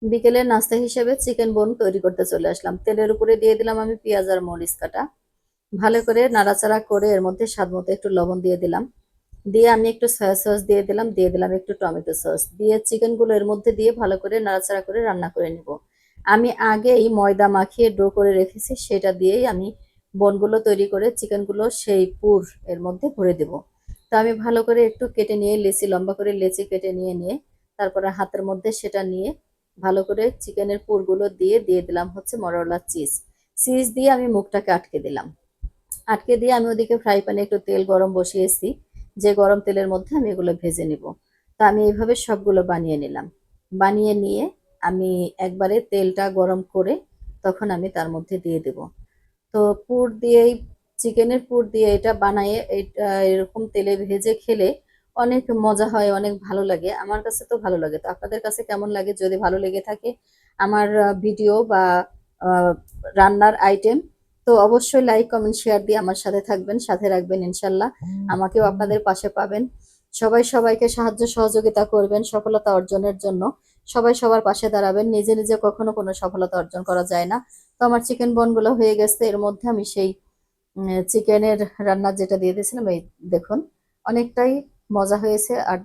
বিকেলের নাস্তা হিসেবে চিকেন বোন তৈরি করতে চলে আসলাম। তেলের উপরে দিয়ে দিলাম আমি পেঁয়াজ আর মরিচ কাটা। ভালো করে নাড়াচাড়া করে এর মধ্যে স্বাদ মতো একটু লবণ দিয়ে দিলাম। দিয়ে আমি একটু সয়া সস দিয়ে দিলাম একটু টমেটো সস দিয়ে চিকেনগুলো এর মধ্যে দিয়ে ভালো করে নাড়াচাড়া করে রান্না করে নিব। আমি আগেই ময়দা মাখিয়ে ডো করে রেখেছি, সেটা দিয়েই আমি বোনগুলো তৈরি করে চিকেনগুলো সেই পুর এর মধ্যে ভরে দেব। তো আমি ভালো করে একটু কেটে নিয়ে লেচি, লম্বা করে লেচি কেটে নিয়ে তারপরে হাতের মধ্যে সেটা নিয়ে ভালো করে চিকেনের পুরগুলো দিয়ে দিলাম হচ্ছে মরলা চিজ। চিজ দিয়ে আমি মুখটাকে আটকে দিলাম। আটকে দিয়ে আমি ওদিকে ফ্রাই প্যানে একটু তেল গরম বসিয়েছি, যে গরম তেলের মধ্যে আমি এগুলো ভেজে নিব। তো আমি এইভাবে সবগুলো বানিয়ে নিলাম। বানিয়ে নিয়ে আমি একবারে তেলটা গরম করে তখন আমি তার মধ্যে দিয়ে দেব। তো পুর দিয়েই, চিকেনের পুর দিয়ে এটা বানায়ে এটা এরকম তেলে ভেজে খেলে অনেক মজা হয়, অনেক ভালো লাগে। আমার কাছে তো ভালো লাগে। তো আপনাদের কাছে কেমন লাগে? যদি ভালো লেগে থাকে আমার ভিডিও বা আহ, রান্নার আইটেম, তো অবশ্যই লাইক কমেন্ট শেয়ার দিয়ে আমার সাথে থাকবেন, সাথে রাখবেন ইনশাল্লাহ। আমাকেও আপনাদের পাশে পাবেন। সবাই সবাইকে সাহায্য সহযোগিতা করবেন সফলতা অর্জনের জন্য। সবাই সবার পাশে দাঁড়াবেন। নিজে নিজে কখনো কোনো সফলতা অর্জন করা যায় না। তো আমার চিকেন বনগুলো হয়ে গেছে, এর মধ্যে আমি সেই চিকেনের রান্না যেটা দিয়ে দিয়েছিলাম, এই দেখুন অনেকটাই মজা হয়েছে। আর